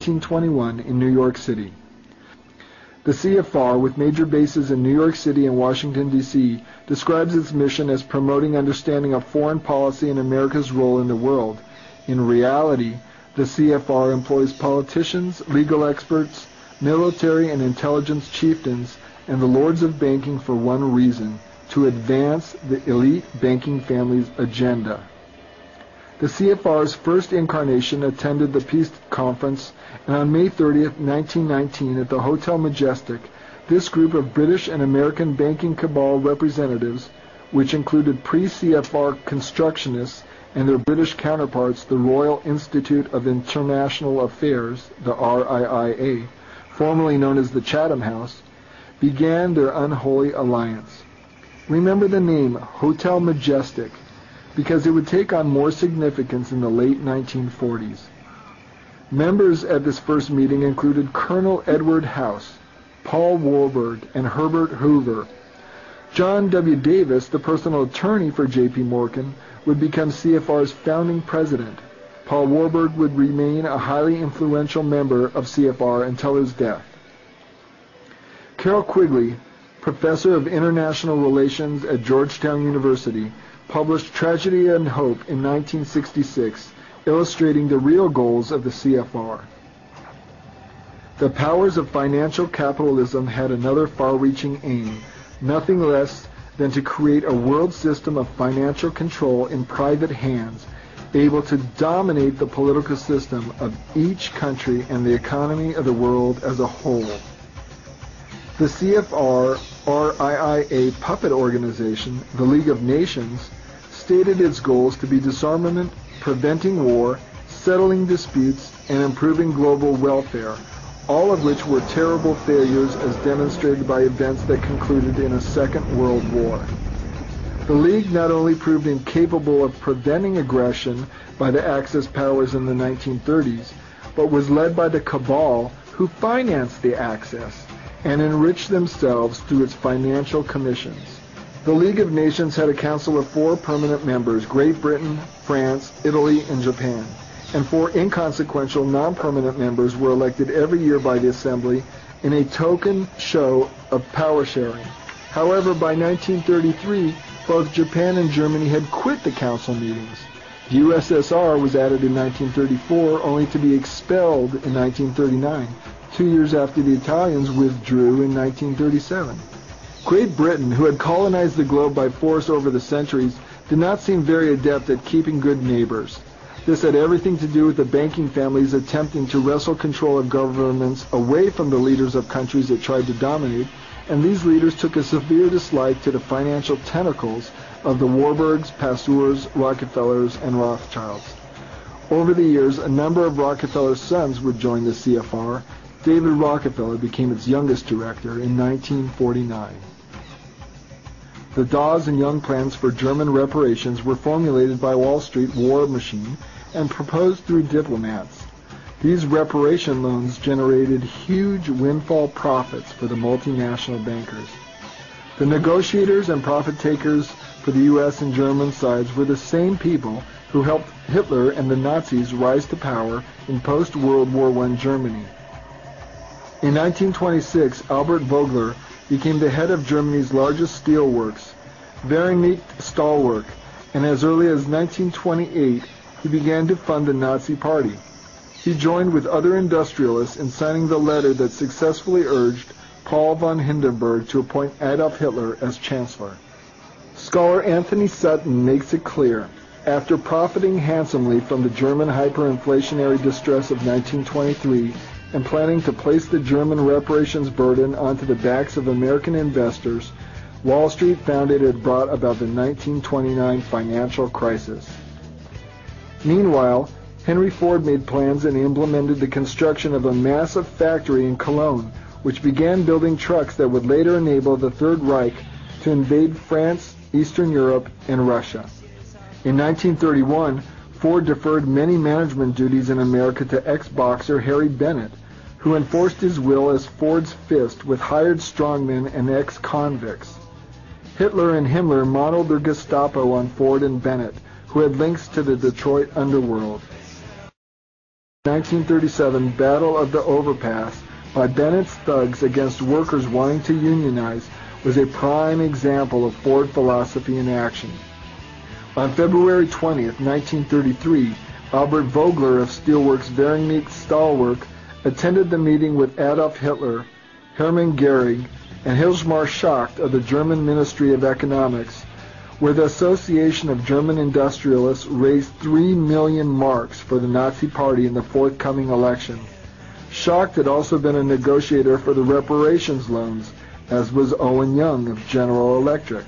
1921 in New York City. The CFR, with major bases in New York City and Washington, D.C., describes its mission as promoting understanding of foreign policy and America's role in the world. In reality, the CFR employs politicians, legal experts, military and intelligence chieftains, and the lords of banking for one reason: to advance the elite banking family's agenda. The CFR's first incarnation attended the Peace Conference, and on May 30th, 1919, at the Hotel Majestic, this group of British and American banking cabal representatives, which included pre-CFR constructionists and their British counterparts, the Royal Institute of International Affairs, the RIIA, formerly known as the Chatham House, began their unholy alliance. Remember the name Hotel Majestic, because it would take on more significance in the late 1940s. Members at this first meeting included Colonel Edward House, Paul Warburg, and Herbert Hoover. John W. Davis, the personal attorney for J.P. Morgan, would become CFR's founding president. Paul Warburg would remain a highly influential member of CFR until his death. Carroll Quigley, professor of international relations at Georgetown University, published Tragedy and Hope in 1966, illustrating the real goals of the CFR. The powers of financial capitalism had another far-reaching aim, nothing less than to create a world system of financial control in private hands, able to dominate the political system of each country and the economy of the world as a whole. The CFR RIIA puppet organization, the League of Nations, stated its goals to be disarmament, preventing war, settling disputes, and improving global welfare, all of which were terrible failures as demonstrated by events that concluded in a Second World War. The League not only proved incapable of preventing aggression by the Axis powers in the 1930s, but was led by the cabal who financed the Axis and enriched themselves through its financial commissions. The League of Nations had a council of 4 permanent members: Great Britain, France, Italy, and Japan, and 4 inconsequential non-permanent members were elected every year by the Assembly in a token show of power sharing. However, by 1933, both Japan and Germany had quit the council meetings. The USSR was added in 1934, only to be expelled in 1939, 2 years after the Italians withdrew in 1937. Great Britain, who had colonized the globe by force over the centuries, did not seem very adept at keeping good neighbors. This had everything to do with the banking families attempting to wrestle control of governments away from the leaders of countries that tried to dominate, and these leaders took a severe dislike to the financial tentacles of the Warburgs, Pasteurs, Rockefellers, and Rothschilds. Over the years, a number of Rockefeller's sons would join the CFR. David Rockefeller became its youngest director in 1949. The Dawes and Young plans for German reparations were formulated by Wall Street war machine and proposed through diplomats. These reparation loans generated huge windfall profits for the multinational bankers. The negotiators and profit takers for the U.S. and German sides were the same people who helped Hitler and the Nazis rise to power in post-World War I Germany. In 1926, Albert Vogler became the head of Germany's largest steel works, Vereinigte Stahlwerk, and as early as 1928, he began to fund the Nazi Party. He joined with other industrialists in signing the letter that successfully urged Paul von Hindenburg to appoint Adolf Hitler as Chancellor. Scholar Anthony Sutton makes it clear, after profiting handsomely from the German hyperinflationary distress of 1923, and planning to place the German reparations burden onto the backs of American investors, Wall Street found it had brought about the 1929 financial crisis. Meanwhile, Henry Ford made plans and implemented the construction of a massive factory in Cologne, which began building trucks that would later enable the Third Reich to invade France, Eastern Europe, and Russia. In 1931, Ford deferred many management duties in America to ex-boxer Harry Bennett, who enforced his will as Ford's fist with hired strongmen and ex-convicts. Hitler and Himmler modeled their Gestapo on Ford and Bennett, who had links to the Detroit underworld. 1937 Battle of the Overpass by Bennett's thugs against workers wanting to unionize was a prime example of Ford philosophy in action. On February 20th, 1933, Albert Vogler of Steelworks Vernick Stahlwerk attended the meeting with Adolf Hitler, Hermann Goering, and Hjalmar Schacht of the German Ministry of Economics, where the Association of German Industrialists raised 3 million marks for the Nazi Party in the forthcoming election. Schacht had also been a negotiator for the reparations loans, as was Owen Young of General Electric.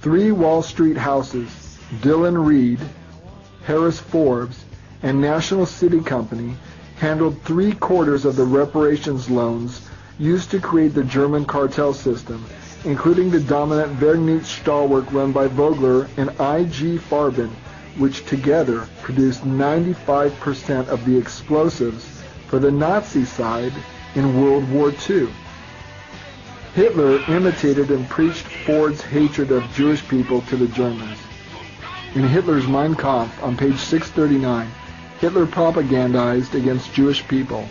3 Wall Street houses, Dillon Reed, Harris Forbes, and National City Company, handled 3/4 of the reparations loans used to create the German cartel system, including the dominant Vernick Stahlwerk run by Vogler and I.G. Farben, which together produced 95% of the explosives for the Nazi side in World War II. Hitler imitated and preached Ford's hatred of Jewish people to the Germans. In Hitler's Mein Kampf, on page 639, Hitler propagandized against Jewish people,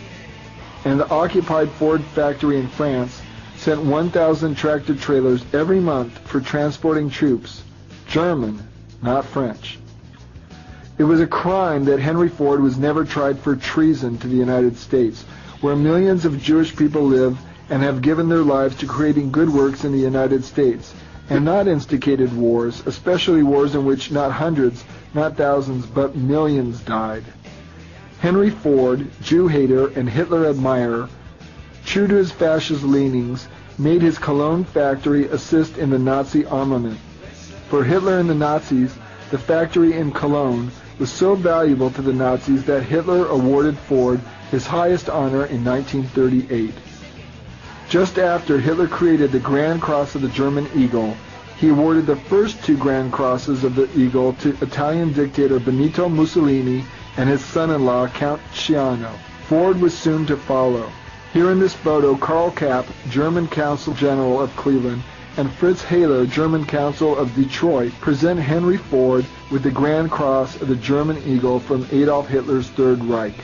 and the occupied Ford factory in France sent 1,000 tractor trailers every month for transporting troops, German, not French. It was a crime that Henry Ford was never tried for treason to the United States, where millions of Jewish people live and have given their lives to creating good works in the United States, and not instigated wars, especially wars in which not hundreds, not thousands, but millions died. Henry Ford, Jew-hater and Hitler admirer, true to his fascist leanings, made his Cologne factory assist in the Nazi armament. For Hitler and the Nazis, the factory in Cologne was so valuable to the Nazis that Hitler awarded Ford his highest honor in 1938. Just after Hitler created the Grand Cross of the German Eagle, he awarded the first 2 Grand Crosses of the Eagle to Italian dictator Benito Mussolini and his son-in-law Count Ciano. Ford was soon to follow. Here in this photo, Karl Kapp, German Consul General of Cleveland, and Fritz Haller, German Consul of Detroit, present Henry Ford with the Grand Cross of the German Eagle from Adolf Hitler's Third Reich.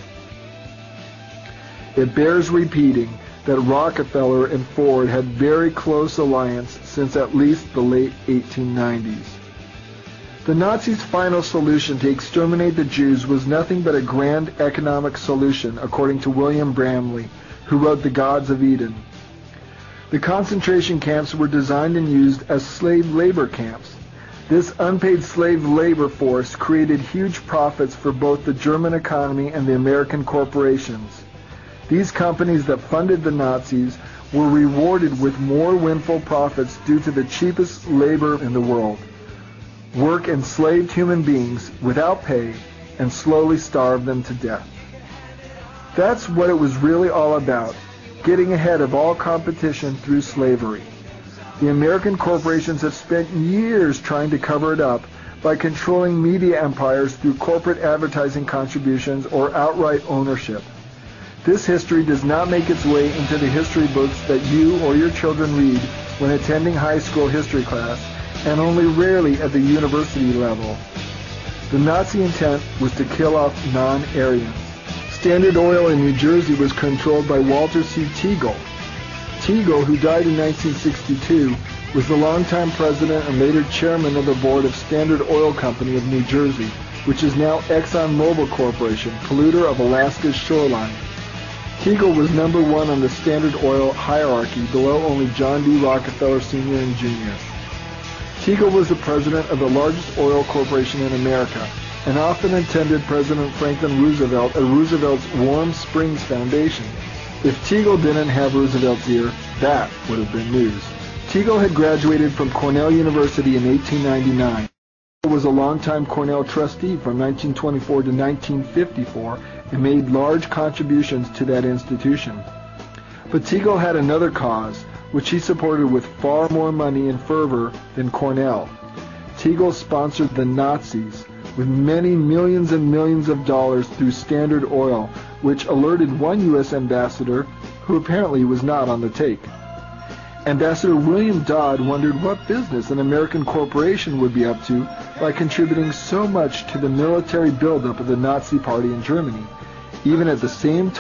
It bears repeating that Rockefeller and Ford had very close alliance since at least the late 1890s. The Nazis' final solution to exterminate the Jews was nothing but a grand economic solution, according to William Bramley, who wrote The Gods of Eden. The concentration camps were designed and used as slave labor camps. This unpaid slave labor force created huge profits for both the German economy and the American corporations. These companies that funded the Nazis were rewarded with more windfall profits due to the cheapest labor in the world. Work enslaved human beings without pay and slowly starved them to death. That's what it was really all about, getting ahead of all competition through slavery. The American corporations have spent years trying to cover it up by controlling media empires through corporate advertising contributions or outright ownership. This history does not make its way into the history books that you or your children read when attending high school history class, and only rarely at the university level. The Nazi intent was to kill off non-Aryans. Standard Oil in New Jersey was controlled by Walter C. Teagle. Teagle, who died in 1962, was the longtime president and later chairman of the board of Standard Oil Company of New Jersey, which is now ExxonMobil Corporation, polluter of Alaska's shoreline. Teagle was number 1 on the Standard Oil hierarchy, below only John D. Rockefeller Sr. and Jr. Teagle was the president of the largest oil corporation in America, and often attended President Franklin Roosevelt at Roosevelt's Warm Springs Foundation. If Teagle didn't have Roosevelt's ear, that would have been news. Teagle had graduated from Cornell University in 1899. He was a longtime Cornell trustee from 1924 to 1954 and made large contributions to that institution. But Teagle had another cause, which he supported with far more money and fervor than Cornell. Teagle sponsored the Nazis with many millions and millions of dollars through Standard Oil, which alerted one U.S. ambassador who apparently was not on the take. Ambassador William Dodd wondered what business an American corporation would be up to by contributing so much to the military buildup of the Nazi Party in Germany, even at the same time